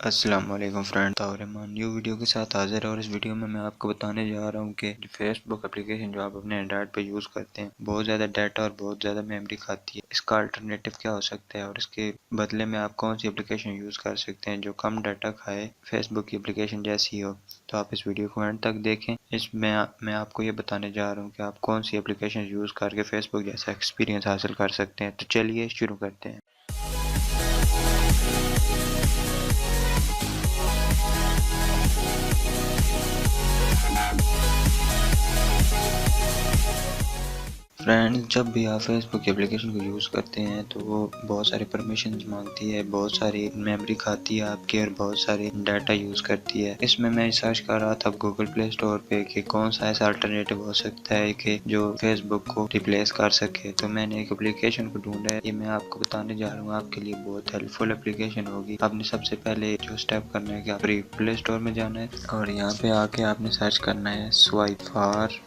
अस्सलाम वालेकुम friend, ताउरेमान new video के साथ हाजिर है। और इस वीडियो में मैं आपको बताने जा रहा हूँ कि फेसबुक एप्लीकेशन जो आप अपने एंड्रॉइड पे यूज़ करते हैं बहुत ज़्यादा डाटा और बहुत ज़्यादा मेमोरी खाती है। इसका अल्टरनेटिव क्या हो सकता है और इसके बदले में आप कौन सी एप्लीकेशन यूज़ कर सकते हैं जो कम डाटा खाए, फेसबुक की एप्लीकेशन जैसी हो। तो आप इस वीडियो को एंड तक देखें। इसमें मैं आपको ये बताने जा रहा हूँ कि आप कौन सी एप्लीकेशन यूज़ करके फेसबुक जैसा एक्सपीरियंस हासिल कर सकते हैं। तो चलिए शुरू करते हैं। फ्रेंड्स, जब भी आप फेसबुक की एप्लीकेशन को यूज़ करते हैं तो वो बहुत सारी परमिशन मांगती है, बहुत सारी मेमोरी खाती है आपकी और बहुत सारी डाटा यूज़ करती है। इसमें मैं सर्च कर रहा था गूगल प्ले स्टोर पे कि कौन सा ऐसा अल्टरनेटिव हो सकता है कि जो फेसबुक को रिप्लेस कर सके। तो मैंने एक एप्लीकेशन को ढूंढा है, ये मैं आपको बताने जा रहा हूँ। आपके लिए बहुत हेल्पफुल एप्लीकेशन होगी। आपने सबसे पहले जो स्टेप करना है कि आप प्ले स्टोर में जाना है और यहाँ पे आके आपने सर्च करना है स्वाइप फॉर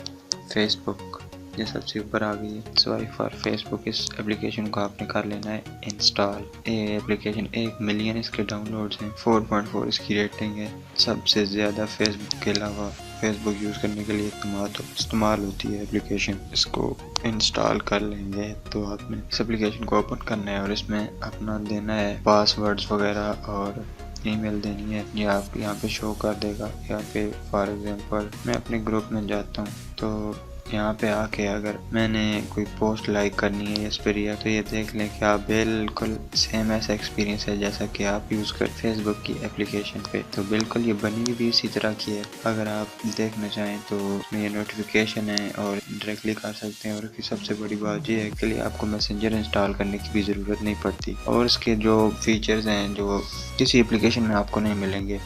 फेसबुक। ये सबसे ऊपर आ गई है स्वाइप फॉर फेसबुक। इस एप्लीकेशन को आपने कर लेना है इंस्टॉल। ये एप्लीकेशन 1 मिलियन इसके डाउनलोड्स हैं, 4.4 इसकी रेटिंग है। सबसे ज़्यादा फेसबुक के अलावा फेसबुक यूज़ करने के लिए इस्तेमाल होती है एप्लीकेशन। इसको इंस्टॉल कर लेंगे तो आपने इस एप्लीकेशन को ओपन करना है और इसमें अपना देना है पासवर्ड्स वगैरह और ईमेल देनी है। ये आपको यहाँ पे शो कर देगा। यहाँ पे फॉर एग्जांपल मैं अपने ग्रुप में जाता हूँ तो यहाँ पे आके अगर मैंने कोई पोस्ट लाइक करनी है इस पर या तो ये देख लें कि आप बिल्कुल सेम ऐसा एक्सपीरियंस है जैसा कि आप यूज़ कर फेसबुक की एप्लीकेशन पे। तो बिल्कुल ये बनी भी इसी तरह की है। अगर आप देखना चाहें तो इसमें ये नोटिफिकेशन है और डायरेक्टली कर सकते हैं। और इसकी सबसे बड़ी बात ये है कि लिए आपको मैसेंजर इंस्टॉल करने की भी ज़रूरत नहीं पड़ती। और इसके जो फीचर्स हैं जो किसी एप्लीकेशन में आपको नहीं मिलेंगे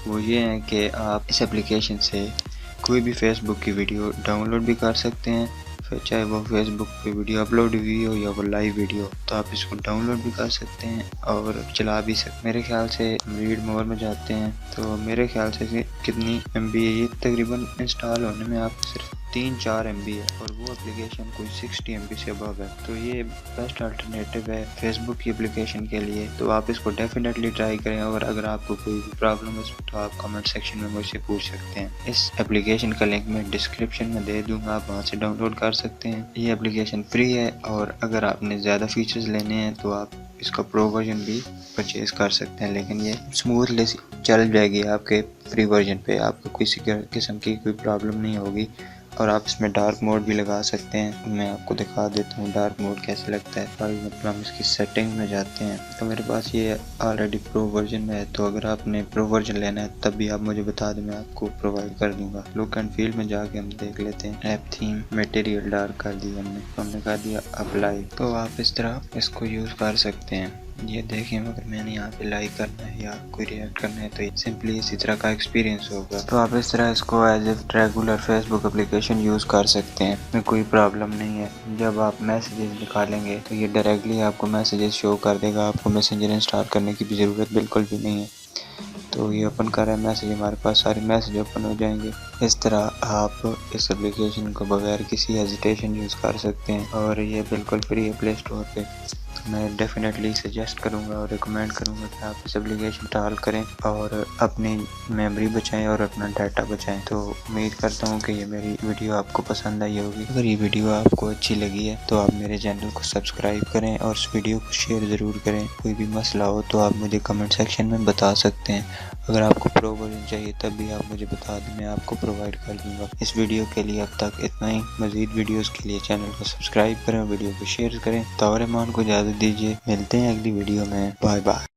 वो ये हैं कि आप इस एप्लीकेशन से कोई भी फेसबुक की वीडियो डाउनलोड भी कर सकते हैं, फिर चाहे वो फेसबुक पे वीडियो अपलोड हुई हो या वो लाइव वीडियो, तो आप इसको डाउनलोड भी कर सकते हैं और चला भी सकते। मेरे ख्याल से रीड मोर में जाते हैं तो मेरे ख्याल से कितनी MB है, ये तकरीबन इंस्टॉल होने में आप सिर्फ 3-4 MB है और वो एप्लीकेशन कोई 60 MB से अबव है। तो ये बेस्ट अल्टरनेटिव है फेसबुक की एप्लीकेशन के लिए। तो आप इसको डेफिनेटली ट्राई करें और अगर आपको कोई भी प्रॉब्लम है तो आप कमेंट सेक्शन में मुझसे पूछ सकते हैं। इस एप्लीकेशन का लिंक मैं डिस्क्रिप्शन में दे दूंगा, आप वहाँ से डाउनलोड कर सकते हैं। ये एप्लीकेशन फ्री है और अगर आपने ज़्यादा फीचर्स लेने हैं तो आप इसका प्रो वर्जन भी परचेज कर सकते हैं, लेकिन ये स्मूथली चल जाएगी आपके फ्री वर्जन पे। आपको किसी किस्म की कोई प्रॉब्लम नहीं होगी। और आप इसमें डार्क मोड भी लगा सकते हैं। मैं आपको दिखा देता हूँ डार्क मोड कैसे लगता है। फॉर एग्जाम्पल हम इसकी सेटिंग में जाते हैं तो मेरे पास ये ऑलरेडी प्रो वर्जन में है। तो अगर आपने प्रो वर्जन लेना है तब भी आप मुझे बता दें, मैं आपको प्रोवाइड कर दूंगा। लुक एंड फील में जाके हम देख लेते हैं। ऐप थीम मटेरियल डार्क कर दिया हमने कर दिया अप्लाई। तो आप इस तरह इसको यूज़ कर सकते हैं। ये देखें, अगर मैंने यहाँ पे लाइक करना है या कोई रिएक्ट करना है तो सिंपली इसी तरह का एक्सपीरियंस होगा। तो आप इस तरह इसको as a regular Facebook application use कर सकते हैं, में कोई प्रॉब्लम नहीं है। जब आप मैसेजेस निकालेंगे तो ये डायरेक्टली आपको मैसेजेस शो कर देगा। आपको मैसेंजर इंस्टॉल करने की भी ज़रूरत बिल्कुल भी नहीं है। तो ये ओपन कर रहा है मैसेज, हमारे पास सारे मैसेज ओपन हो जाएंगे। इस तरह आप इस एप्लीकेशन को बगैर किसी हेजिटेशन यूज़ कर सकते हैं और ये बिल्कुल फ्री है प्ले स्टोर पे। मैं डेफिनेटली सजेस्ट करूंगा और रिकमेंड करूंगा कि आप इस एप्लीकेशन इंस्टॉल करें और अपनी मेमोरी बचाएं और अपना डाटा बचाएं। तो उम्मीद करता हूं कि ये मेरी वीडियो आपको पसंद आई होगी। अगर ये वीडियो आपको अच्छी लगी है तो आप मेरे चैनल को सब्सक्राइब करें और इस वीडियो को शेयर ज़रूर करें। कोई भी मसला हो तो आप मुझे कमेंट सेक्शन में बता सकते हैं। अगर आपको प्रो वर्जन चाहिए तब भी आप मुझे बता दें, मैं आपको प्रोवाइड कर दूंगा। इस वीडियो के लिए अब तक इतना ही। मज़ीद वीडियोस के लिए चैनल को सब्सक्राइब करें, वीडियो को शेयर करें। ताउरेमान को इजाज़त दीजिए, मिलते हैं अगली वीडियो में। Bye bye.